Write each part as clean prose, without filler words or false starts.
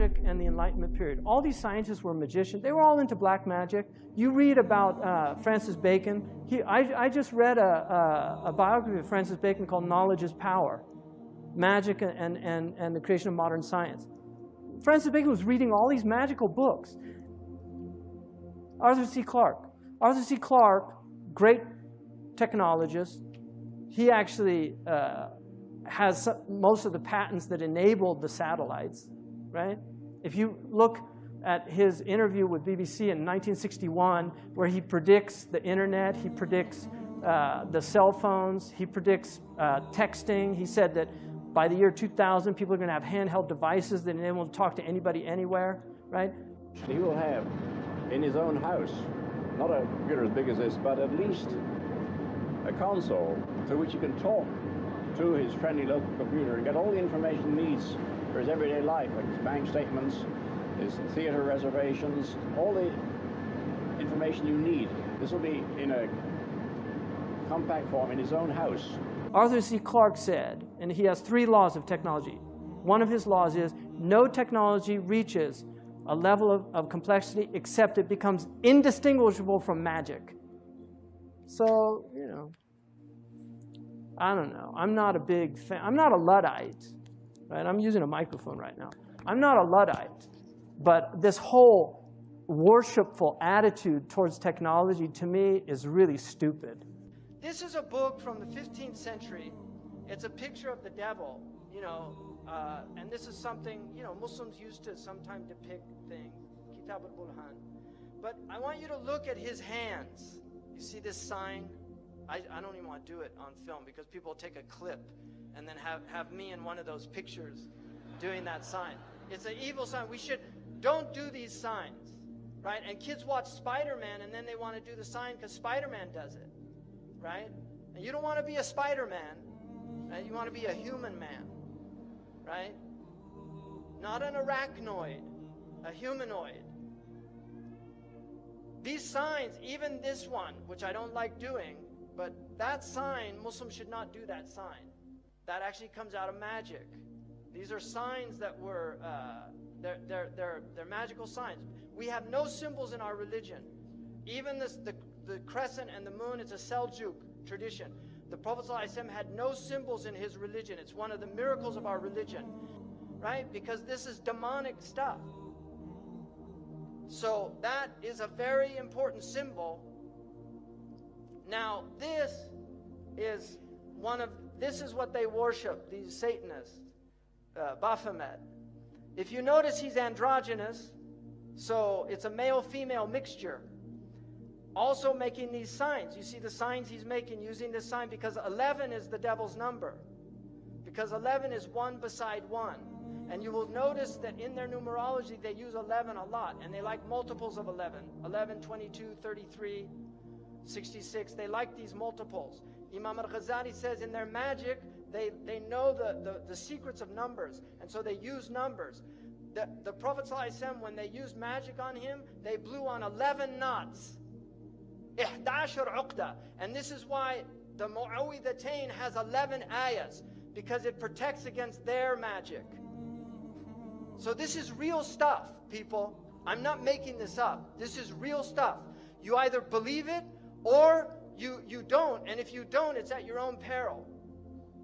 magic and the Enlightenment period. All these scientists were magicians. They were all into black magic. You read about Francis Bacon. I just read a biography of Francis Bacon called Knowledge is Power, Magic and the Creation of Modern Science. Francis Bacon was reading all these magical books. Arthur C. Clarke. Arthur C. Clarke, great technologist. He actually has most of the patents that enabled the satellites, right? If you look at his interview with BBC in 1961, where he predicts the internet, he predicts the cell phones, he predicts texting. He said that by the year 2000, people are going to have handheld devices that enable them to talk to anybody anywhere, right? He will have in his own house, not a computer as big as this, but at least a console through which he can talk to his friendly local computer and get all the information he needs for his everyday life, like his bank statements, his theater reservations, all the information you need. This will be in a compact form in his own house. Arthur C. Clarke said, and he has 3 laws of technology. One of his laws is no technology reaches a level of complexity except it becomes indistinguishable from magic. So, you know, I don't know. I'm not a big fan. I'm not a Luddite, right? I'm using a microphone right now. I'm not a Luddite. But this whole worshipful attitude towards technology, to me, is really stupid. This is a book from the 15th century. It's a picture of the devil, you know, and this is something, you know, Muslims used to sometimes depict things, Kitab al-Bulhan. But I want you to look at his hands. You see this sign? I don't even want to do it on film because people will take a clip and then have me in one of those pictures doing that sign. It's an evil sign. Don't do these signs, right? And kids watch Spider-Man and then they want to do the sign because Spider-Man does it, right? And you don't want to be a Spider-Man, right? You want to be a human man, right? Not an arachnoid, a humanoid. These signs, even this one, which I don't like doing, but that sign, Muslims should not do that sign. That actually comes out of magic. These are signs that were, they're magical signs. We have no symbols in our religion. Even the crescent and the moon, it's a Seljuk tradition. The Prophet ﷺ had no symbols in his religion. It's one of the miracles of our religion, right? Because this is demonic stuff. So that is a very important symbol. Now, this is what they worship, these Satanists, Baphomet. If you notice, he's androgynous, so it's a male-female mixture. Also making these signs. You see the signs he's making using this sign because 11 is the devil's number. Because 11 is 1 beside 1. And you will notice that in their numerology, they use 11 a lot, and they like multiples of 11. 11, 22, 33, 66. They like these multiples. Imam al-Ghazali says in their magic, they know the secrets of numbers, and so they use numbers. The Prophet ﷺ, when they used magic on him, they blew on 11 knots. 11 uqda. And this is why the Mu'awwidhatayn has 11 ayahs, because it protects against their magic. So this is real stuff, people. I'm not making this up. This is real stuff. You either believe it or you don't, and if you don't, it's at your own peril.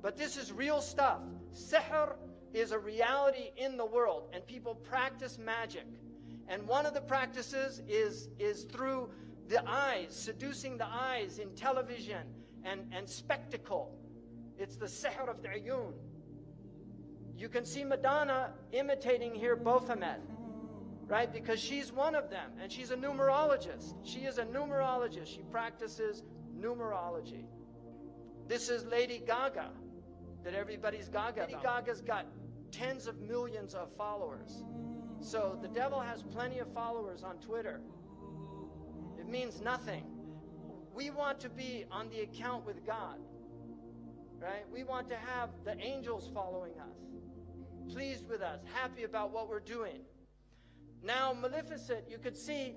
But this is real stuff. Sihr is a reality in the world, and people practice magic. And one of the practices is through the eyes, seducing the eyes in television and spectacle. It's the sihr of the ayun. You can see Madonna imitating here Baphomet, right? Because she's one of them, and she's a numerologist. She is a numerologist. She practices numerology. This is Lady Gaga, that everybody's gaga about. Lady Gaga's got tens of millions of followers. So the devil has plenty of followers on Twitter. It means nothing. We want to be on the account with God, right? We want to have the angels following us, pleased with us, happy about what we're doing. Now, Maleficent, you could see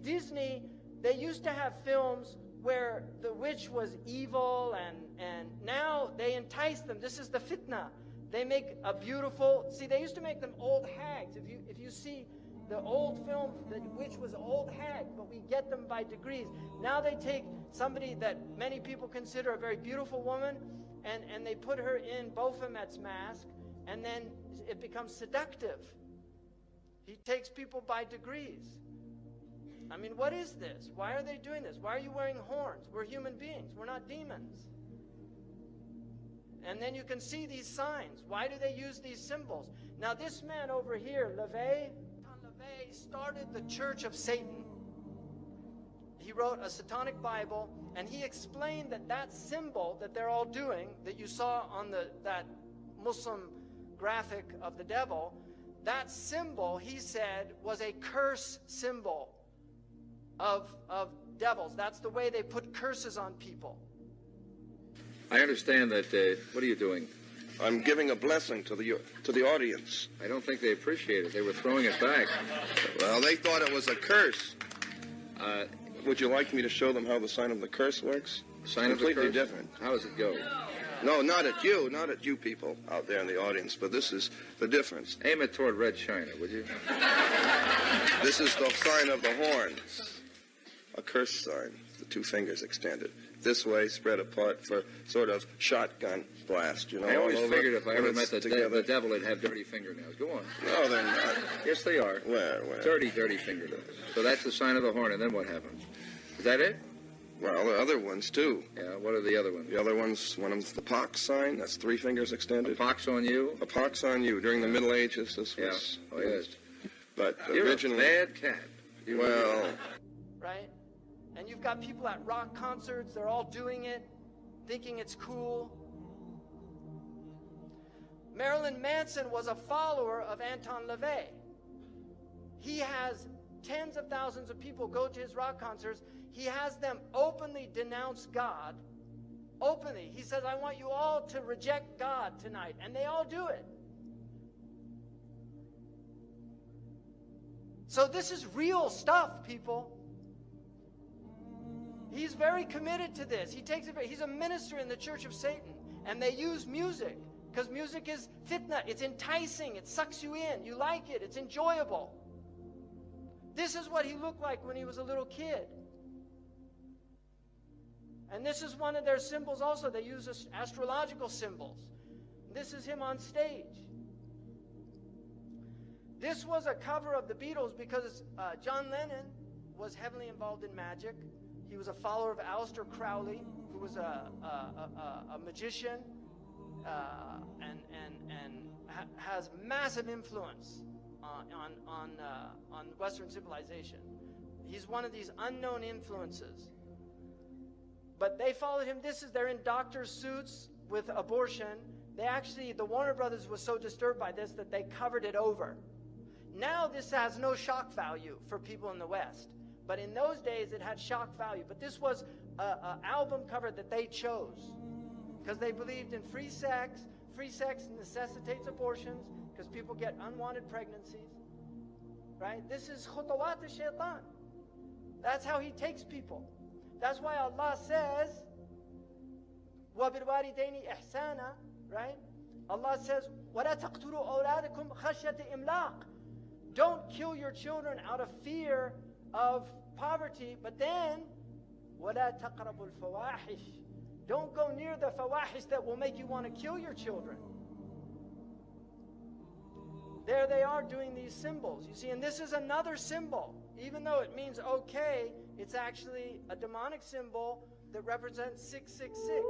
Disney, they used to have films where the witch was evil, and now they entice them. This is the fitna. They make a beautiful, see, they used to make them old hags. If you see the old film, the witch was an old hag, but we get them by degrees. Now they take somebody that many people consider a very beautiful woman, and they put her in Baphomet's mask, and then it becomes seductive. He takes people by degrees. I mean, what is this? Why are they doing this? Why are you wearing horns? We're human beings. We're not demons. And then you can see these signs. Why do they use these symbols? Now, this man over here, LaVey started the Church of Satan. He wrote a satanic Bible, and he explained that that symbol that they're all doing, that you saw on that Muslim graphic of the devil, that symbol, he said, was a curse symbol of devils. That's the way they put curses on people. I understand that, what are you doing? I'm giving a blessing to the audience. I don't think they appreciate it. They were throwing it back. Well, they thought it was a curse. Would you like me to show them how the sign of the curse works? Sign of the curse? Completely different. How does it go? No, not at you people out there in the audience, but this is the difference. Aim it toward Red China, would you? This is the sign of the horns. A curse sign, the two fingers extended. This way, spread apart for sort of shotgun blast, you know. I always figured if I ever when met it's the devil, it'd have dirty fingernails. Go on. No, they're not. Yes, they are. Where? Dirty fingernails. So that's the sign of the horn, and then what happens? Is that it? Well, the other ones, too. Yeah, what are the other ones? The other ones, one of them's the pox sign. That's 3 fingers extended. A pox on you? A pox on you. During the Middle Ages, this was used. But You're originally... a bad cat. Well... Right? And you've got people at rock concerts, they're all doing it, thinking it's cool. Marilyn Manson was a follower of Anton LaVey. He has tens of thousands of people go to his rock concerts. He has them openly denounce God. Openly. He says, I want you all to reject God tonight. And they all do it. So this is real stuff, people. He's very committed to this. He's a minister in the Church of Satan. And they use music. Because music is fitna. It's enticing. It sucks you in. You like it. It's enjoyable. This is what he looked like when he was a little kid. And this is one of their symbols also. They use astrological symbols. This is him on stage. This was a cover of the Beatles because John Lennon was heavily involved in magic. He was a follower of Aleister Crowley, who was a magician and has massive influence on Western civilization. He's one of these unknown influences. But they followed him. They're in doctor's suits with abortion. The Warner Brothers was so disturbed by this that they covered it over. Now this has no shock value for people in the West. But in those days, it had shock value. But this was an album cover that they chose because they believed in free sex. Free sex necessitates abortions because people get unwanted pregnancies. Right? This is khutawat al-shaytan. That's how he takes people. That's why Allah says, وَبِالْوَالِدَيْنِ إِحْسَانًا, right? Allah says, وَلَا تَقْتُلُوا أَوْلَادَكُمْ خَشْيَةَ إِمْلَاقٍ. Don't kill your children out of fear of poverty, but then, وَلَا تَقْرَبُوا الْفَوَاحِشِ. Don't go near the fawahish that will make you want to kill your children. There they are doing these symbols. You see, and this is another symbol. Even though it means okay, it's actually a demonic symbol that represents 666.